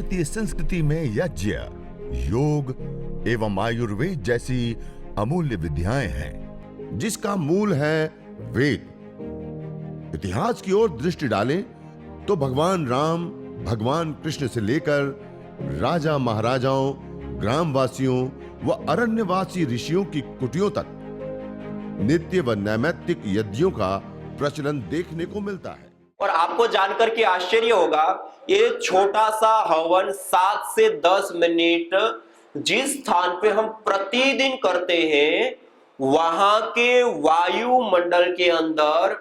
भारतीय संस्कृति में यज्ञ, योग एवं आयुर्वेद जैसी अमूल्य विद्याएं हैं, जिसका मूल है वेद। इतिहास की ओर दृष्टि डालें तो भगवान राम, भगवान कृष्ण से लेकर राजा महाराजाओं, ग्रामवासियों व अरण्यवासी ऋषियों की कुटियों तक नित्य व नैमित्तिक यज्ञों का प्रचलन देखने को मिलता है। और आपको जानकर के आश्चर्य होगा, ये छोटा सा हवन 7 से 10 मिनट जिस स्थान पे हम प्रतिदिन करते हैं, वहां के वायुमंडल के अंदर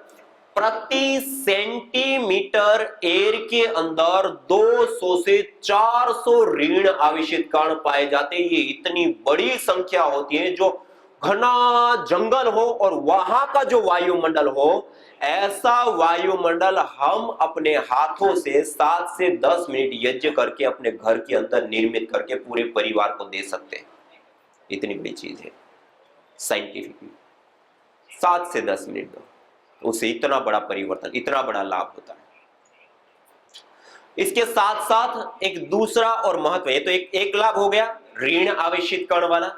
प्रति सेंटीमीटर एयर के अंदर 200 से 400 ऋण आवेशित कण पाए जाते हैं। ये इतनी बड़ी संख्या होती है, जो घना जंगल हो और वहां का जो वायुमंडल हो, ऐसा वायुमंडल हम अपने हाथों से 7 से 10 मिनट यज्ञ करके अपने घर के अंदर निर्मित करके पूरे परिवार को दे सकते हैं। इतनी बड़ी चीज है साइंटिफिकली। 7 से 10 मिनट दो, उससे इतना बड़ा परिवर्तन, इतना बड़ा लाभ होता है। इसके साथ साथ एक दूसरा और महत्व है, तो एक लाभ हो गया ऋण आवेशित कण वाला।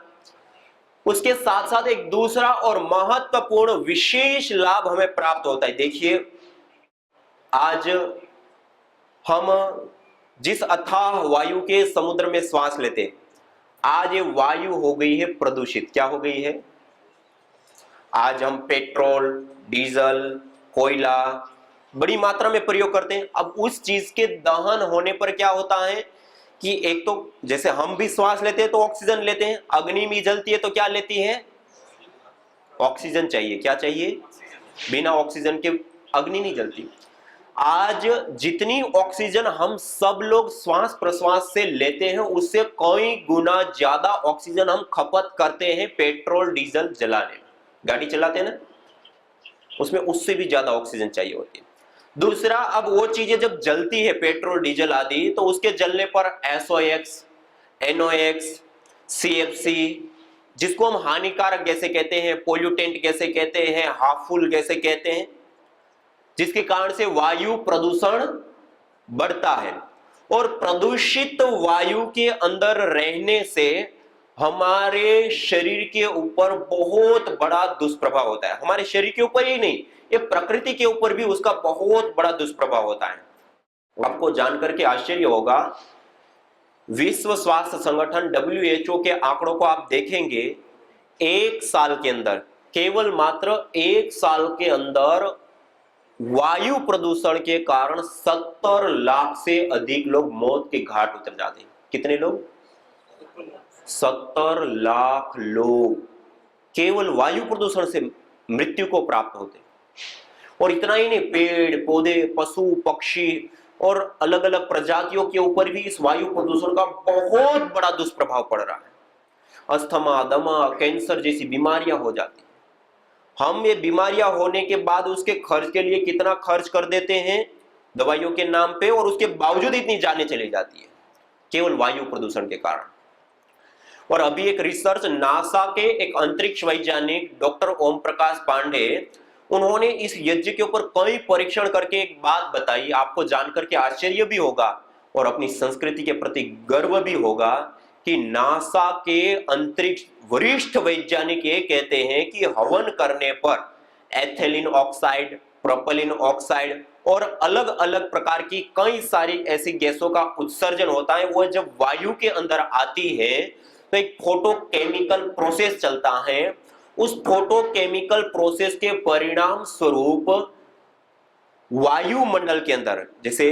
उसके साथ साथ एक दूसरा और महत्वपूर्ण विशेष लाभ हमें प्राप्त होता है। देखिए, आज हम जिस अथाह वायु के समुद्र में श्वास लेते हैं, आज ये वायु हो गई है प्रदूषित। क्या हो गई है? आज हम पेट्रोल, डीजल, कोयला बड़ी मात्रा में प्रयोग करते हैं। अब उस चीज के दहन होने पर क्या होता है कि एक तो जैसे हम भी श्वास लेते हैं तो ऑक्सीजन लेते हैं, अग्नि भी जलती है तो क्या लेती है? ऑक्सीजन चाहिए। क्या चाहिए? बिना ऑक्सीजन के अग्नि नहीं जलती। आज जितनी ऑक्सीजन हम सब लोग श्वास प्रश्वास से लेते हैं, उससे कई गुना ज्यादा ऑक्सीजन हम खपत करते हैं पेट्रोल डीजल जलाने में। गाड़ी चलाते हैं ना, उसमें उससे भी ज्यादा ऑक्सीजन चाहिए होती है। दूसरा, अब वो चीजें जब जलती है पेट्रोल डीजल आदि, तो उसके जलने पर SOx, NOx, CFC, जिसको हम हानिकारक गैसें कहते हैं, पोल्यूटेंट गैसें कहते हैं, हार्मफुल गैसें कहते हैं, जिसके कारण से वायु प्रदूषण बढ़ता है। और प्रदूषित वायु के अंदर रहने से हमारे शरीर के ऊपर बहुत बड़ा दुष्प्रभाव होता है। हमारे शरीर के ऊपर ही नहीं, ये प्रकृति के ऊपर भी उसका बहुत बड़ा दुष्प्रभाव होता है। आपको जानकर के आश्चर्य होगा, विश्व स्वास्थ्य संगठन WHO के आंकड़ों को आप देखेंगे, एक साल के अंदर, केवल मात्र एक साल के अंदर वायु प्रदूषण के कारण 70 लाख से अधिक लोग मौत के घाट उतर जाते हैं। कितने लोग? 70 लाख लोग केवल वायु प्रदूषण से मृत्यु को प्राप्त होते हैं। और इतना ही नहीं, पेड़ पौधे, पशु पक्षी और अलग अलग प्रजातियों के ऊपर भी इस वायु प्रदूषण का बहुत बड़ा दुष्प्रभाव पड़ रहा है। अस्थमा, दमा, कैंसर जैसी बीमारियां हो जाती हैं। हम ये बीमारियां होने के बाद उसके खर्च के लिए कितना खर्च कर देते हैं दवाइयों के नाम पे, और उसके बावजूद इतनी जानें चली जाती है केवल वायु प्रदूषण के कारण। और अभी एक रिसर्च, नासा के एक अंतरिक्ष वैज्ञानिक डॉक्टर ओम प्रकाश पांडे, उन्होंने इस यज्ञ के ऊपर कई परीक्षण करके एक बात बताई। आपको जानकर के आश्चर्य भी होगा और अपनी संस्कृति के प्रति गर्व भी होगा कि नासा के अंतरिक्ष वरिष्ठ वैज्ञानिक ये कहते हैं कि हवन करने पर एथिलीन ऑक्साइड, प्रोपेलिन ऑक्साइड और अलग अलग प्रकार की कई सारी ऐसी गैसों का उत्सर्जन होता है। वो जब वायु के अंदर आती है तो एक फोटोकेमिकल प्रोसेस चलता है। उस फोटोकेमिकल प्रोसेस के परिणाम स्वरूप वायुमंडल के अंदर जैसे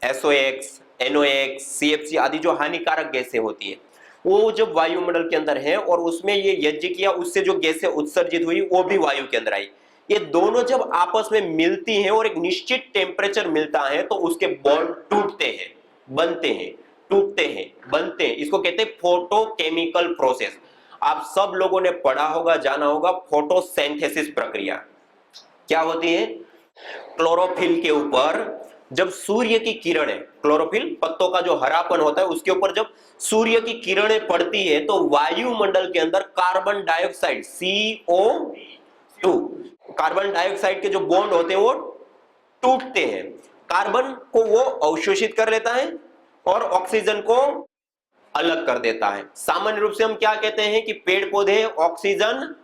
SOx, NOx, CFC आदि जो हानिकारक गैसें होती है, वो जब वायुमंडल के अंदर है और उसमें ये यज्ञ किया, उससे जो गैसें उत्सर्जित हुई वो भी वायु के अंदर आई। ये दोनों जब आपस में मिलती हैं और एक निश्चित टेम्परेचर मिलता है तो उसके बॉन्ड टूटते हैं, बनते हैं, टूटते हैं, बनते हैं। इसको कहते हैं फोटोकेमिकल प्रोसेस। आप सब लोगों ने पढ़ा होगा, जाना होगा, फोटोसिंथेसिस प्रक्रिया क्या होती है? क्लोरोफिल के ऊपर जब सूर्य की किरणें, क्लोरोफिल पत्तों का जो हरापन होता है उसके ऊपर जब सूर्य की किरणें पड़ती है तो वायुमंडल के अंदर carbon dioxide CO2, carbon dioxide के जो बॉन्ड होते हैं वो टूटते हैं। कार्बन को वो अवशोषित कर लेता है और ऑक्सीजन को अलग कर देता है। सामान्य रूप से हम क्या कहते हैं कि पेड़ पौधे ऑक्सीजन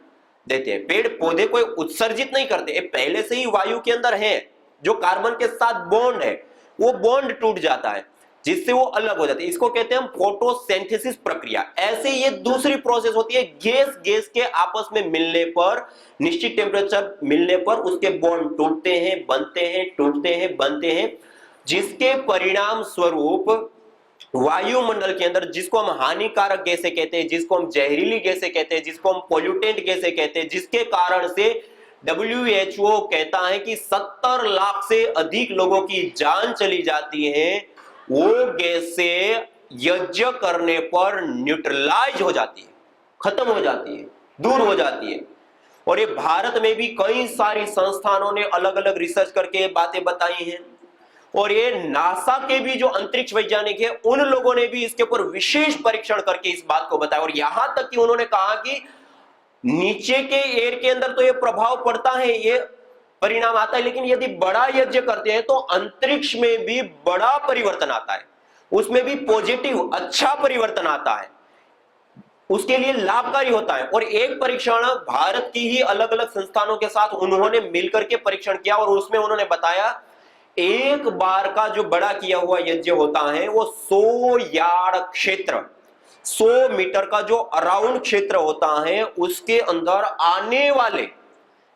देते हैं। पेड़ पौधे कोई उत्सर्जित नहीं करते, ये पहले से ही वायु के अंदर है। जो कार्बन के साथ बॉन्ड है वो बॉन्ड टूट जाता है जिससे वो अलग हो जाती है। इसको कहते हैं हम फोटोसिंथेसिस प्रक्रिया। ऐसे ये दूसरी प्रोसेस होती है, गैस गैस के आपस में मिलने पर, निश्चित टेम्परेचर मिलने पर उसके बॉन्ड टूटते हैं, बनते हैं, टूटते हैं, बनते हैं, जिसके परिणाम स्वरूप वायुमंडल के अंदर, जिसको हम हानिकारक गैसें कहते हैं, जिसको हम जहरीली गैसें कहते हैं, जिसको हम पोल्यूटेंट गैसें कहते हैं, जिसके कारण से WHO कहता है कि 70 लाख से अधिक लोगों की जान चली जाती है, वो गैसें यज्ञ करने पर न्यूट्रलाइज हो जाती है, खत्म हो जाती है, दूर हो जाती है। और ये भारत में भी कई सारी संस्थानों ने अलग अलग रिसर्च करके बातें बताई हैं, और ये नासा के भी जो अंतरिक्ष वैज्ञानिक है उन लोगों ने भी इसके ऊपर विशेष परीक्षण करके इस बात को बताया। और यहां तक कि उन्होंने कहा कि नीचे के एयर के अंदर तो ये प्रभाव पड़ता है, ये परिणाम आता है, लेकिन यदि बड़ा यज्ञ करते हैं तो अंतरिक्ष में भी बड़ा परिवर्तन आता है, उसमें भी पॉजिटिव अच्छा परिवर्तन आता है, उसके लिए लाभकारी होता है। और एक परीक्षण भारत की ही अलग अलग संस्थानों के साथ उन्होंने मिलकर के परीक्षण किया, और उसमें उन्होंने बताया एक बार का जो बड़ा किया हुआ यज्ञ होता है वो 100 यार्ड क्षेत्र, 100 मीटर का जो अराउंड क्षेत्र होता है, उसके अंदर आने वाले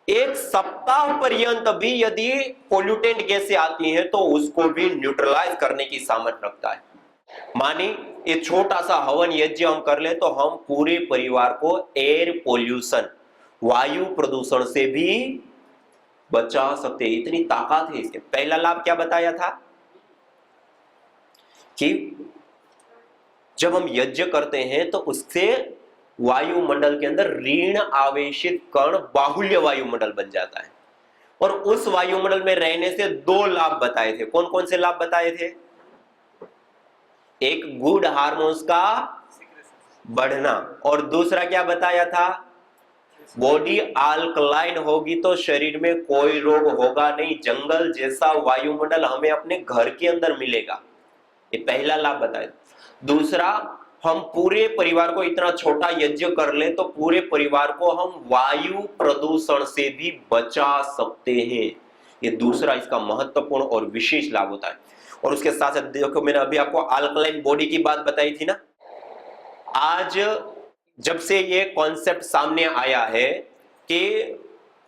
एक सप्ताह पर्यंत भी यदि पोल्यूटेंट गैसें आती हैं तो उसको भी न्यूट्रलाइज करने की सामर्थ्य रखता है। मानी ये छोटा सा हवन यज्ञ हम कर ले तो हम पूरे परिवार को एयर पोल्यूशन, वायु प्रदूषण से भी बचा सकते हैं, इतनी ताकत है इसके। पहला लाभ क्या बताया था कि जब हम यज्ञ करते हैं तो उससे वायुमंडल के अंदर ऋण आवेशित कण बाहुल्य वायुमंडल बन जाता है, और उस वायुमंडल में रहने से 2 लाभ बताए थे। कौन कौन से लाभ बताए थे? एक गुड हार्मोन्स का बढ़ना, और दूसरा क्या बताया था? बॉडी अल्कलाइन होगी तो शरीर में कोई रोग होगा नहीं, जंगल जैसा वायुमंडल हमें अपने घर के अंदर मिलेगा। ये पहला लाभ बताया। दूसरा, हम पूरे परिवार को, इतना छोटा यज्ञ कर ले तो पूरे परिवार को हम वायु प्रदूषण से भी बचा सकते हैं। ये दूसरा इसका महत्वपूर्ण और विशेष लाभ होता है। और उसके साथ साथ देखो, मैंने अभी आपको अल्कलाइन बॉडी की बात बताई थी ना। आज जब से ये कॉन्सेप्ट सामने आया है कि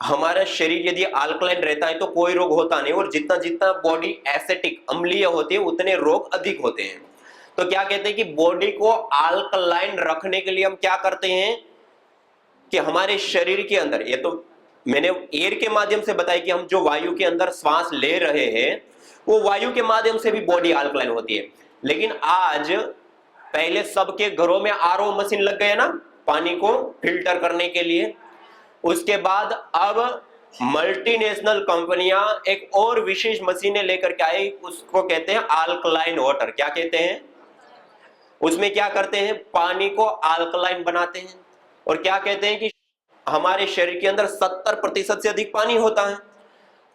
हमारा शरीर यदि अल्कलाइन रहता है तो कोई रोग होता नहीं, और जितना जितना बॉडी एसिडिक, अम्लीय होती है, उतने रोग अधिक होते हैं। तो क्या कहते हैं कि बॉडी को अल्कलाइन रखने के लिए हम क्या करते हैं कि हमारे शरीर के अंदर, ये तो मैंने एयर के माध्यम से बताया कि हम जो वायु के अंदर श्वास ले रहे हैं वो वायु के माध्यम से भी बॉडी अल्कलाइन होती है। लेकिन आज, पहले सबके घरों में आरओ मशीन लग गए ना पानी को फिल्टर करने के लिए, उसके बाद अब मल्टीनेशनल कंपनियां एक और विशेष मशीनें लेकर के आई, उसको कहते हैं अल्कलाइन वाटर। क्या कहते हैं? उसमें क्या करते हैं? पानी को अल्कलाइन बनाते हैं, और क्या कहते हैं कि हमारे शरीर के अंदर 70% से अधिक पानी होता है।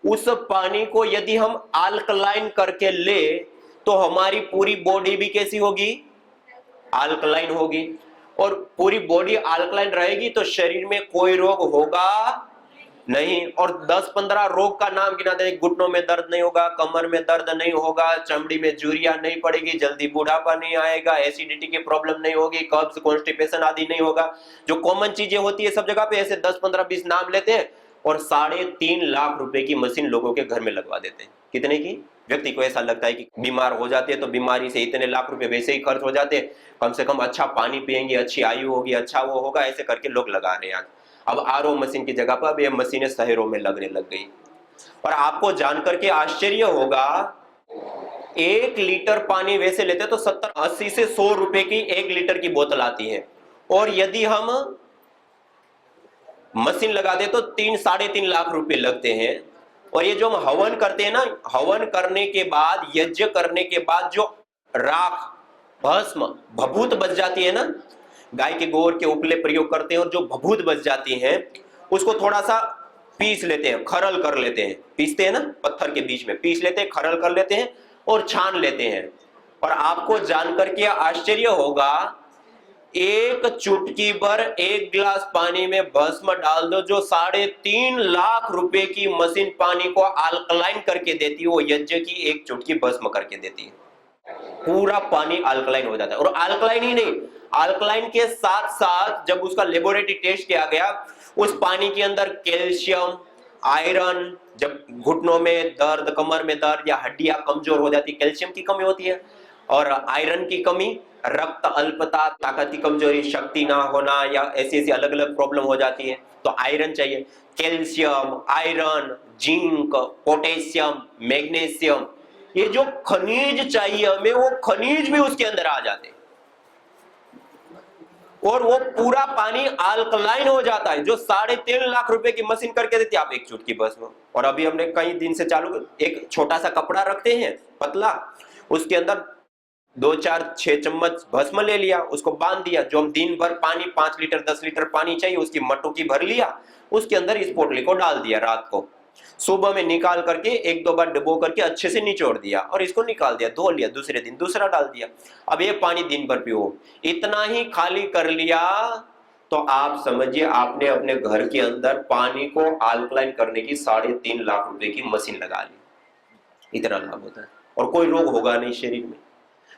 उस पानी को यदि हम अल्कलाइन करके ले तो हमारी पूरी बॉडी भी कैसी होगी? अल्कलाइन होगी। और पूरी बॉडी अल्कलाइन रहेगी तो शरीर में कोई रोग होगा नहीं। और 10-15 रोग का नाम गिना दे, घुटनों में दर्द नहीं होगा, कमर में दर्द नहीं होगा, चमड़ी में झुर्रियां नहीं पड़ेगी, जल्दी बुढ़ापा नहीं आएगा, एसिडिटी की प्रॉब्लम नहीं होगी, कब्ज, कॉन्स्टिपेशन आदि नहीं होगा। जो कॉमन चीजें होती है सब जगह पे, ऐसे 10, 15, 20 नाम लेते हैं और 3.5 लाख रुपए की मशीन लोगों के घर में लगवा देते हैं। कितने की? व्यक्ति को ऐसा लगता है कि बीमार हो जाते हैं तो बीमारी से इतने लाख रुपए वैसे ही खर्च हो जाते हैं, कम से कम अच्छा पानी पिएंगे, अच्छी आयु होगी, अच्छा वो होगा, ऐसे करके लोग लगा रहे हैं। अब आरओ मशीन की जगह पर अब ये मशीनें शहरों में लगने लग गई। और आपको जानकर के आश्चर्य होगा, 1 लीटर पानी वैसे लेते तो 70, 80 से 100 रुपए की 1 लीटर की बोतल आती है, और यदि हम मशीन लगा दे तो 3-3.5 लाख रुपए लगते हैं। और ये जो हम हवन करते हैं ना, हवन करने के बाद, यज्ञ करने के बाद जो राख, भस्म, भभूत बच जाती है ना, गाय के गोबर के उपले प्रयोग करते हैं, और जो भभूत बच जाती है उसको थोड़ा सा पीस लेते हैं, खरल कर लेते हैं, पीसते हैं ना, पत्थर के बीच में पीस लेते हैं, खरल कर लेते हैं और छान लेते हैं। और आपको जानकर के आश्चर्य होगा, एक चुटकी भर एक गिलास पानी में भस्म डाल दो, जो 3.5 लाख रुपए की मशीन पानी को अल्कलाइन करके देती है, वो यज्ञ की एक चुटकी भस्म करके देती है। पूरा पानी अल्कलाइन हो जाता है। और अल्कलाइन ही नहीं, अल्कलाइन के साथ साथ जब उसका लेबोरेटरी टेस्ट किया गया, उस पानी के अंदर कैल्शियम, आयरन, जब घुटनों में दर्द, कमर में दर्द या हड्डियां कमजोर हो जाती, कैल्शियम की कमी होती है, और आयरन की कमी, रक्त अल्पता, ताकत की कमजोरी, शक्ति ना होना, या ऐसी ऐसी अलग अलग प्रॉब्लम हो जाती है, तो आयरन चाहिए। Calcium, iron, zinc, potassium, magnesium, ये जो खनिज चाहिए हमें, वो खनिज भी उसके अंदर आ जाते हैं, और वो पूरा पानी अल्कलाइन हो जाता है, जो 3.5 लाख रुपए की मशीन करके देती है, आप एक चुटकी भस्म। और अभी हमने कई दिन से चालू, एक छोटा सा कपड़ा रखते हैं पतला, उसके अंदर 2, 4, 6 चम्मच भस्म ले लिया, उसको बांध दिया, जो हम दिन भर पानी 5 लीटर 10 लीटर पानी चाहिए उसकी मटुकी भर लिया, उसके अंदर इस पोटली को डाल दिया, रात को सुबह में निकाल करके 1-2 बार डुबो करके अच्छे से निचोड़ दिया, और इसको निकाल दिया, धो लिया, दूसरे दिन दूसरा डाल दिया। अब ये पानी दिन भर पियो, इतना ही खाली कर लिया तो आप समझिए आपने अपने घर के अंदर पानी को अल्कलाइन करने की 3.5 लाख रुपए की मशीन लगा ली। इतना लाभ होता है, और कोई रोग होगा नहीं शरीर में।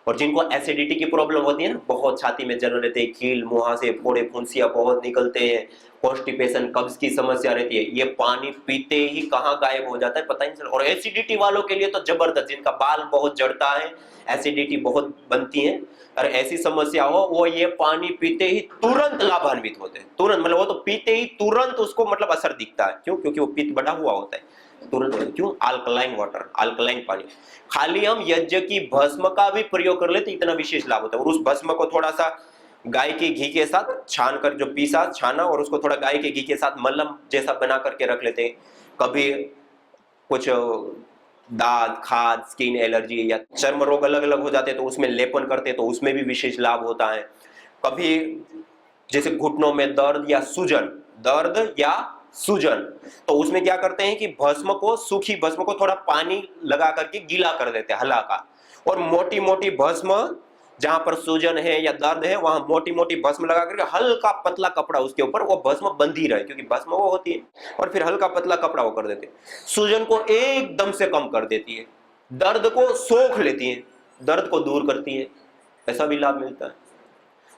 और जिनको एसिडिटी की प्रॉब्लम होती है ना, बहुत छाती में जलन रहते हैं, कील मुहासे, फोड़े फुंसियां बहुत निकलते हैं, कॉन्स्टिपेशन, कब्ज की समस्या रहती है, ये पानी पीते ही कहाँ गायब हो जाता है पता ही नहीं चलता। और एसिडिटी वालों के लिए तो जबरदस्त, जिनका बाल बहुत जड़ता है, एसिडिटी बहुत बनती है, और ऐसी समस्या हो, वो ये पानी पीते ही तुरंत लाभान्वित होते हैं, तुरंत, मतलब वो तो पीते ही तुरंत उसको मतलब असर दिखता है। क्यों? क्योंकि वो पित्त बढ़ा हुआ होता है, तुरंत। क्यों? अल्कलाइन वाटर, अल्कलाइन पानी। खाली हम यज्ञ की भस्म का भी प्रयोग कर लेते, इतना विशेष लाभ होता है। और उस भस्म को थोड़ा सा गाय के घी के साथ छान कर, जो पीसा छाना, और उसको थोड़ा गाय के घी के साथ मलहम जैसा बना करके रख लेते हैं। कभी कुछ दांत, खाद, स्किन एलर्जी या चर्म रोग अलग अलग हो जाते हैं, तो उसमें लेपन करते हैं, तो उसमें भी विशेष लाभ होता है। कभी जैसे घुटनों में दर्द या सूजन, तो उसमें क्या करते हैं कि भस्म को, सूखी भस्म को थोड़ा पानी लगा करके गीला कर देते हैं हल्का, और मोटी मोटी भस्म, जहां पर सूजन है या दर्द है वहां मोटी मोटी भस्म लगा करके हल्का पतला कपड़ा उसके ऊपर, वो भस्म बंधी रहे, क्योंकि भस्म वो होती है, और फिर हल्का पतला कपड़ा वो कर देते हैं। सूजन को एकदम से कम कर देती है, दर्द को सोख लेती है, दर्द को दूर करती है, ऐसा भी लाभ मिलता है।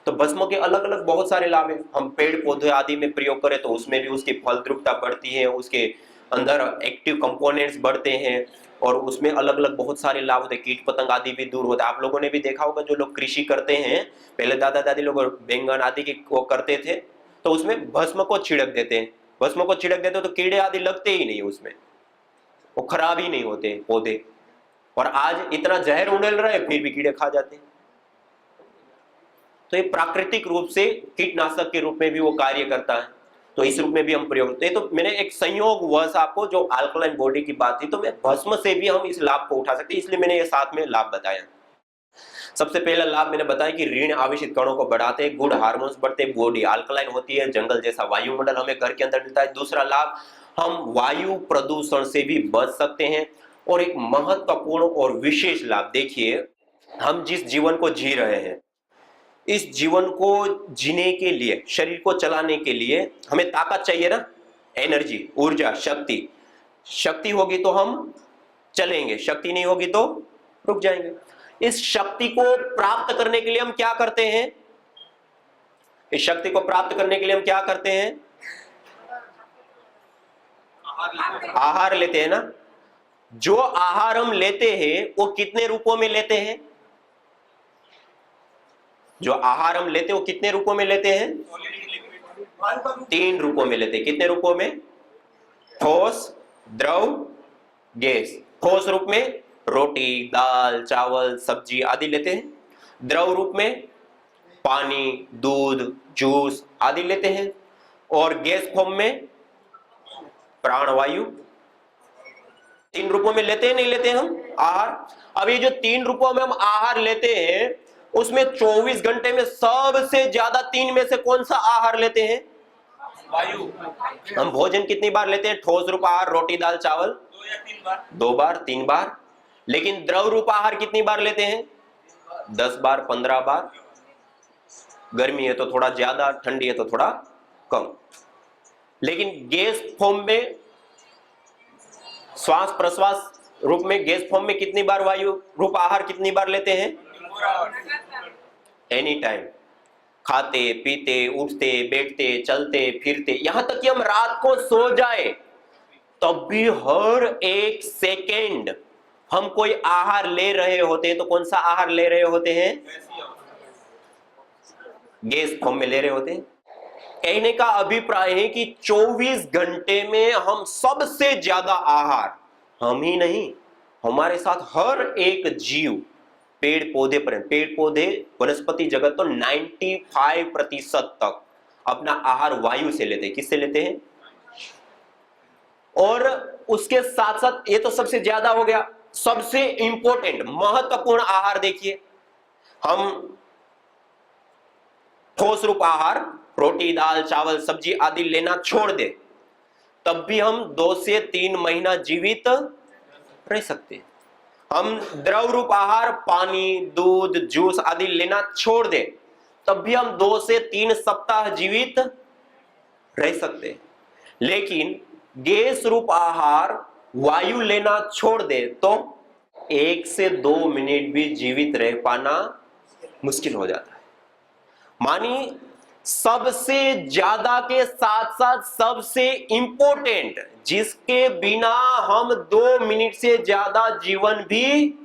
तो भस्म के अलग अलग बहुत सारे लाभ हैं। हम पेड़ पौधे आदि में प्रयोग करें तो उसमें भी उसकी फलद्रुपता बढ़ती है, उसके अंदर एक्टिव कंपोनेंट्स बढ़ते हैं, और उसमें अलग अलग बहुत सारे लाभ होते हैं, कीट पतंग आदि भी दूर होता है। आप लोगों ने भी देखा होगा, जो लोग कृषि करते हैं, पहले दादा दादी लोग बैंगन आदि की वो करते थे, तो उसमें भस्म को छिड़क देते हैं, भस्म को छिड़क देते तो कीड़े आदि लगते ही नहीं, उसमें वो खराब ही नहीं होते पौधे। और आज इतना जहर उड़ेल रहा है फिर भी कीड़े खा जाते हैं। तो ये प्राकृतिक रूप से कीटनाशक के रूप में भी वो कार्य करता है, तो इस रूप में भी हम प्रयोग करते हैं। तो मैंने एक संयोग वर्ष आपको जो अल्कलाइन बॉडी की बात थी, तो मैं भस्म से भी हम इस लाभ को उठा सकते हैं, इसलिए मैंने ये साथ में लाभ बताया। सबसे पहला लाभ मैंने बताया कि ऋण आवेशित कणों को बढ़ाते हैं, गुड हार्मोन्स बढ़ते हैं, बॉडी अल्कलाइन होती है, जंगल जैसा वायुमंडल हमें घर के अंदर मिलता है। दूसरा लाभ, हम वायु प्रदूषण से भी बच सकते हैं। और एक महत्वपूर्ण और विशेष लाभ, देखिए हम जिस जीवन को जी रहे हैं, इस जीवन को जीने के लिए, शरीर को चलाने के लिए हमें ताकत चाहिए ना, एनर्जी, ऊर्जा, शक्ति। शक्ति होगी तो हम चलेंगे, शक्ति नहीं होगी तो रुक जाएंगे। इस शक्ति को प्राप्त करने के लिए हम क्या करते हैं? इस शक्ति को प्राप्त करने के लिए हम क्या करते हैं? आहार लेते हैं ना। जो आहार हम लेते हैं वो कितने रूपों में लेते हैं? जो आहार हम लेते हैं वो कितने रूपों में लेते हैं? 3 रूपों में लेते हैं। कितने रूपों में? ठोस, द्रव, गैस। ठोस रूप में रोटी, दाल, चावल, सब्जी आदि लेते हैं। द्रव रूप में पानी, दूध, जूस आदि लेते हैं। और गैस फॉर्म में प्राणवायु। 3 रूपों में लेते हैं, नहीं लेते हम आहार? अब ये जो 3 रूपों में हम आहार लेते हैं, उसमें 24 घंटे में सबसे ज्यादा 3 में से कौन सा आहार लेते हैं? वायु। हम भोजन कितनी बार लेते हैं? ठोस रूप आहार, रोटी, दाल, चावल 2 या 3 बार, 2 बार, 3 बार। लेकिन द्रव रूप आहार कितनी बार लेते हैं? 10 बार 15 बार। गर्मी है तो थोड़ा ज्यादा, ठंडी है तो थोड़ा कम। लेकिन गैस फॉर्म में, श्वास प्रश्वास रूप में, गैस फॉर्म में कितनी बार वायु रूप आहार कितनी बार लेते हैं? Any time. खाते पीते उठते बैठते चलते फिरते, यहां तक कि हम रात को सो जाए तब भी हर एक सेकेंड हम कोई आहार ले रहे होते हैं। तो कौन सा आहार ले रहे होते हैं? गैस फॉर्म में ले रहे होते हैं। कहने का अभिप्राय है कि 24 घंटे में हम सबसे ज्यादा आहार, हम ही नहीं, हमारे साथ हर एक जीव, पेड़ पौधे पर, पेड़ पौधे वनस्पति जगत तो 95% तक अपना आहार वायु से लेते हैं। किससे लेते हैं? और उसके साथ साथ, ये तो सबसे ज्यादा हो गया, सबसे इंपॉर्टेंट महत्वपूर्ण आहार देखिए, हम ठोस रूप आहार रोटी दाल चावल सब्जी आदि लेना छोड़ दे तब भी हम 2 से 3 महीना जीवित रह सकते हैं। हम द्रव रूप आहार पानी दूध जूस आदि लेना छोड़ दे तब भी हम 2 से 3 सप्ताह जीवित रह सकते हैं। लेकिन गैस रूप आहार वायु लेना छोड़ दे तो 1 से 2 मिनट भी जीवित रह पाना मुश्किल हो जाता है। मानी सबसे ज्यादा के साथ साथ सबसे इंपॉर्टेंट, जिसके बिना हम 2 मिनट से ज्यादा जीवन भी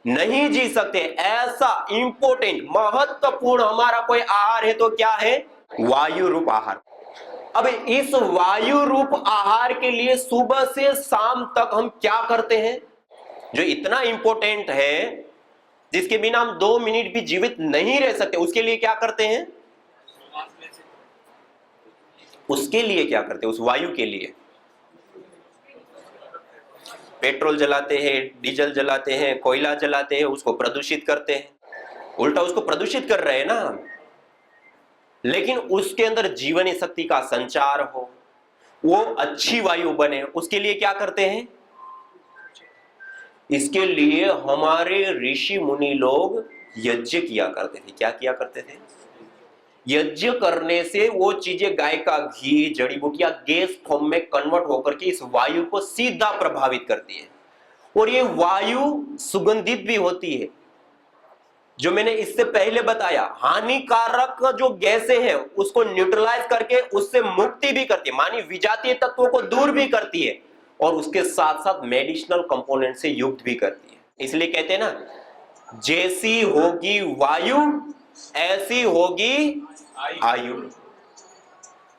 नहीं जी सकते, ऐसा इंपॉर्टेंट महत्वपूर्ण हमारा कोई आहार है तो क्या है? वायु रूप आहार। अब इस वायु रूप आहार के लिए सुबह से शाम तक हम क्या करते हैं, जो इतना इंपॉर्टेंट है, जिसके बिना हम 2 मिनट भी जीवित नहीं रह सकते, उसके लिए क्या करते हैं? उसके लिए क्या करते हैं? उस वायु के लिए पेट्रोल जलाते हैं, डीजल जलाते हैं, कोयला जलाते हैं, उसको प्रदूषित करते हैं, उल्टा उसको प्रदूषित कर रहे हैं ना। लेकिन उसके अंदर जीवनी शक्ति का संचार हो, वो अच्छी वायु बने, उसके लिए क्या करते हैं? इसके लिए हमारे ऋषि मुनि लोग यज्ञ किया करते थे। क्या किया करते थे? यज्ञ करने से वो चीजें, गाय का घी, जड़ी बूटियां गैस फॉर्म में कन्वर्ट होकर के इस वायु को सीधा प्रभावित करती है। और ये वायु सुगंधित भी होती है, जो मैंने इससे पहले बताया, हानिकारक जो गैसें हैं उसको न्यूट्रलाइज करके उससे मुक्ति भी करती है, मानी विजातीय तत्वों को दूर भी करती है, और उसके साथ साथ मेडिसिनल कंपोनेंट से युक्त भी करती है। इसलिए कहते हैं ना, जैसी होगी वायु ऐसी होगी आयु।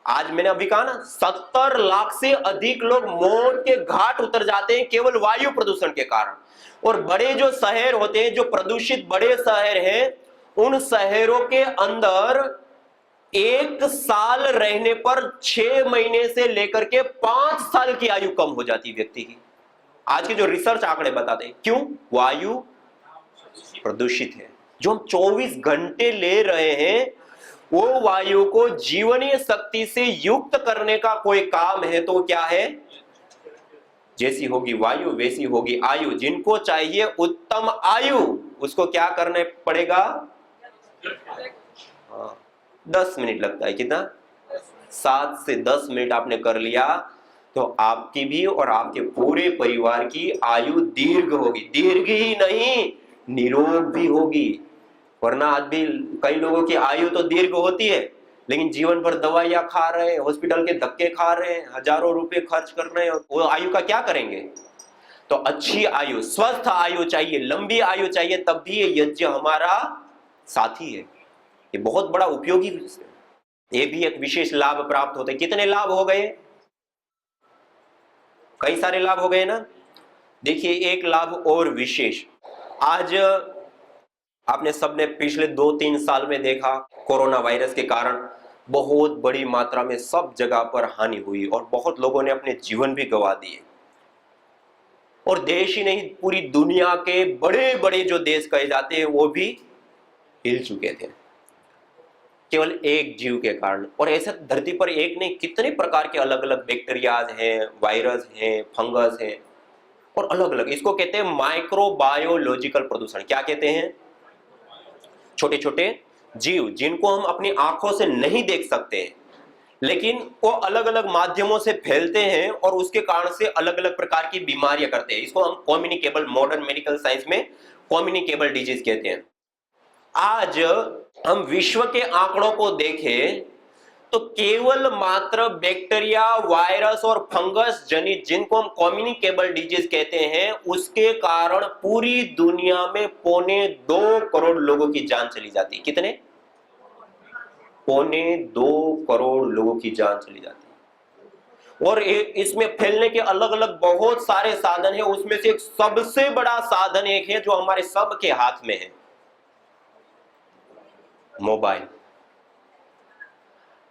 आज मैंने अभी कहा ना, 70 लाख से अधिक लोग मौत के घाट उतर जाते हैं केवल वायु प्रदूषण के कारण। और बड़े जो शहर होते हैं, जो प्रदूषित बड़े शहर हैं, उन शहरों के अंदर 1 साल रहने पर 6 महीने से लेकर के 5 साल की आयु कम हो जाती है व्यक्ति की। आज के जो रिसर्च आंकड़े बताते हैं, क्यों? वायु प्रदूषित है। जो हम 24 घंटे ले रहे हैं, वो वायु को जीवनीय शक्ति से युक्त करने का कोई काम है तो क्या है? जैसी होगी वायु वैसी होगी आयु। जिनको चाहिए उत्तम आयु, उसको क्या करना पड़ेगा? 10 मिनट लगता है, कितना? 7 से 10 मिनट आपने कर लिया तो आपकी भी और आपके पूरे परिवार की आयु दीर्घ होगी। दीर्घ ही नहीं, निरोग भी होगी। वरना आज भी कई लोगों की आयु तो दीर्घ होती है, लेकिन जीवन भर दवाइयां खा रहे हैं, हॉस्पिटल के धक्के खा रहे हैं, हजारों रुपए खर्च कर रहे हैं, वो आयु का क्या करेंगे? तो अच्छी आयु, स्वस्थ आयु चाहिए, लंबी आयु चाहिए, तब भी ये यज्ञ हमारा साथी है। ये बहुत बड़ा उपयोगी, ये भी एक विशेष लाभ प्राप्त होते हैं। कितने लाभ हो गए? कई सारे लाभ हो गए ना। देखिए, एक लाभ और विशेष, आज आपने सबने पिछले 2-3 साल में देखा, कोरोना वायरस के कारण बहुत बड़ी मात्रा में सब जगह पर हानि हुई और बहुत लोगों ने अपने जीवन भी गंवा दिए। और देश ही नहीं, पूरी दुनिया के बड़े बड़े जो देश कहे जाते हैं वो भी हिल चुके थे, केवल एक जीव के कारण। और ऐसे धरती पर एक नहीं, कितने प्रकार के अलग अलग बैक्टीरियाज हैं, वायरस हैं, फंगस हैं, और अलग अलग, इसको कहते हैं माइक्रोबायोलॉजिकल प्रदूषण। क्या कहते हैं? छोटे छोटे जीव जिनको हम अपनी आंखों से नहीं देख सकते हैं, लेकिन वो अलग अलग माध्यमों से फैलते हैं और उसके कारण से अलग अलग प्रकार की बीमारियां करते हैं। इसको हम कम्युनिकेबल, मॉडर्न मेडिकल साइंस में कम्युनिकेबल डिजीज कहते हैं। आज हम विश्व के आंकड़ों को देखें तो केवल मात्र बैक्टीरिया, वायरस और फंगस जनित जिनको हम कम्युनिकेबल डिजीज कहते हैं, उसके कारण पूरी दुनिया में 2.25 करोड़ लोगों की जान चली जाती है। कितने? 2.25 करोड़ लोगों की जान चली जाती है। और इसमें फैलने के अलग अलग बहुत सारे साधन हैं। उसमें से एक सबसे बड़ा साधन एक है जो हमारे सबके हाथ में है, मोबाइल।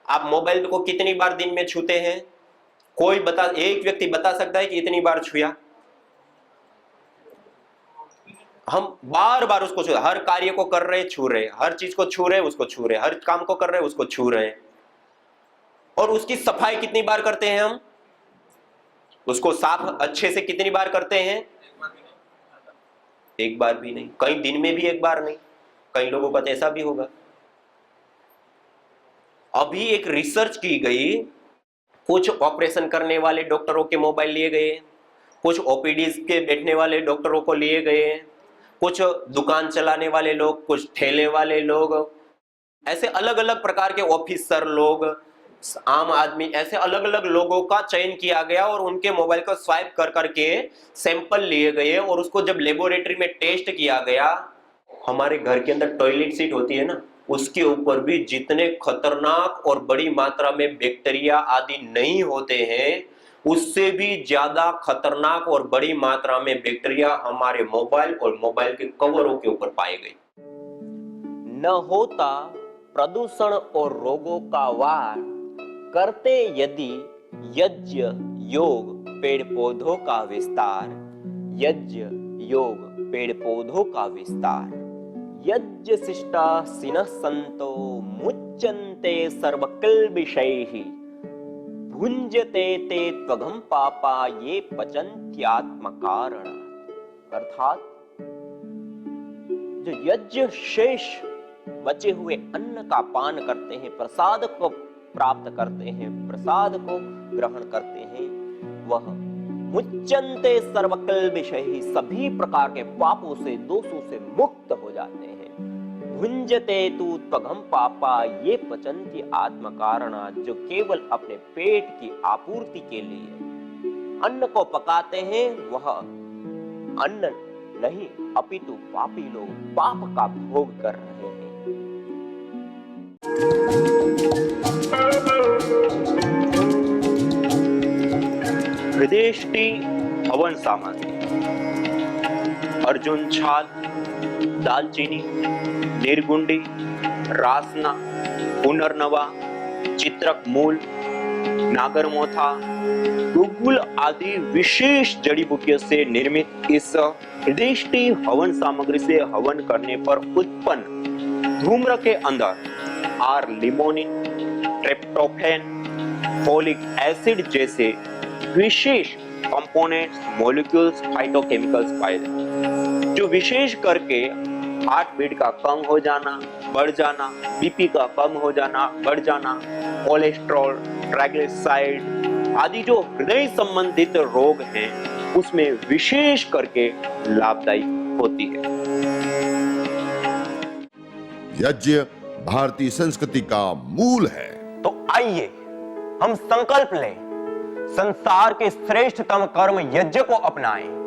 आप मोबाइल को कितनी बार दिन में छूते हैं? एक व्यक्ति बता सकता है कि इतनी बार छुया? हम बार बार उसको छू, हर कार्य को कर रहे छू रहे, हर चीज को छू रहे उसको छू रहे, हर काम को कर रहे उसको छू रहे। और उसकी सफाई कितनी बार करते हैं हम? उसको साफ अच्छे से कितनी बार करते हैं? एक बार भी नहीं। कई दिन में भी एक बार नहीं। कई लोगों का तो ऐसा भी होगा। अभी एक रिसर्च की गई, कुछ ऑपरेशन करने वाले डॉक्टरों के मोबाइल लिए गए, कुछ ओपीडीज के बैठने वाले डॉक्टरों को लिए गए, कुछ दुकान चलाने वाले लोग, कुछ ठेले वाले लोग, ऐसे अलग अलग प्रकार के ऑफिसर लोग, आम आदमी, ऐसे अलग अलग लोगों का चयन किया गया और उनके मोबाइल को स्वाइप कर करके सैंपल लिए गए और उसको जब लेबोरेटरी में टेस्ट किया गया, हमारे घर के अंदर टॉयलेट सीट होती है ना, उसके ऊपर भी जितने खतरनाक और बड़ी मात्रा में बैक्टीरिया आदि नहीं होते हैं, उससे भी ज्यादा खतरनाक और बड़ी मात्रा में बैक्टीरिया हमारे मोबाइल और मोबाइल के कवरों के ऊपर पाए गए। न होता प्रदूषण और रोगों का वार, करते यदि यज्ञ योग पेड़ पौधों का विस्तार, यज्ञ योग पेड़ पौधों का विस्तार, यज्ञ शिष्टा सिनः संतो मुच्यन्ते सर्वकिल्बिषैः, भुंजते ते त्वघं पापा ये पचन्त्यात्म कारण। अर्थात जो यज्ञ शेष बचे हुए अन्न का पान करते हैं, प्रसाद को प्राप्त करते हैं, प्रसाद को ग्रहण करते हैं, वह मुच्यन्ते सर्वकिल्बिषैः, सभी प्रकार के पापों से, दोषों से मुक्त हो जाते हैं। भुंजते तु त्वघं पापा ये पचन्ति आत्म कारणा, जो केवल अपने पेट की आपूर्ति के लिए अन्न को पकाते हैं, वह अन्न नहीं अपितु पापी लोग पाप का भोग कर रहे हैं। हृदयष्टि हवन सामग्री: अर्जुन छाल, दालचीनी, निर्गुंडी, रासना, पुनर्नवा, चित्रक मूल, नागरमोथा, गुगुल आदि विशेष जड़ी बूटियों से निर्मित इस हृदयष्टि हवन सामग्री से हवन करने पर उत्पन्न धूम्र के अंदर आर-लिमोनिन, ट्रिप्टोफैन, फोलिक एसिड जैसे विशेष कंपोनेंट्स, मॉलिक्यूल्स, फाइटोकेमिकल्स पाए जाते, जो विशेष करके हार्ट बीट का कम हो जाना, बढ़ जाना, बीपी का कम हो जाना, बढ़ जाना, कोलेस्ट्रॉल, ट्राइग्लिसराइड आदि जो हृदय संबंधित रोग हैं, उसमें विशेष करके लाभदायी होती है। यज्ञ भारतीय संस्कृति का मूल है। तो आइए हम संकल्प लें, संसार के श्रेष्ठतम कर्म यज्ञ को अपनाएं,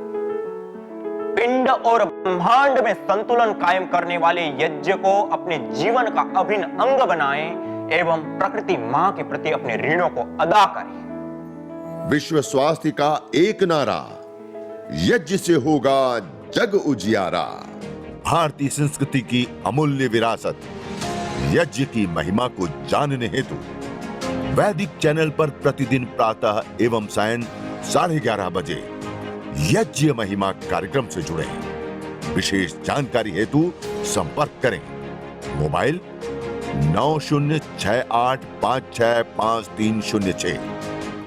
पिंड और ब्रह्मांड में संतुलन कायम करने वाले यज्ञ को अपने जीवन का अभिन्न अंग बनाएं एवं प्रकृति मां के प्रति अपने ऋणों को अदा करें। विश्व स्वास्थ्य का एक नारा, यज्ञ से होगा जग उजियारा। भारतीय संस्कृति की अमूल्य विरासत यज्ञ की महिमा को जानने हेतु वैदिक चैनल पर प्रतिदिन प्रातः एवं सायं 11:30 बजे यज्ञ महिमा कार्यक्रम से जुड़े। विशेष जानकारी हेतु संपर्क करें। मोबाइल 9068565306।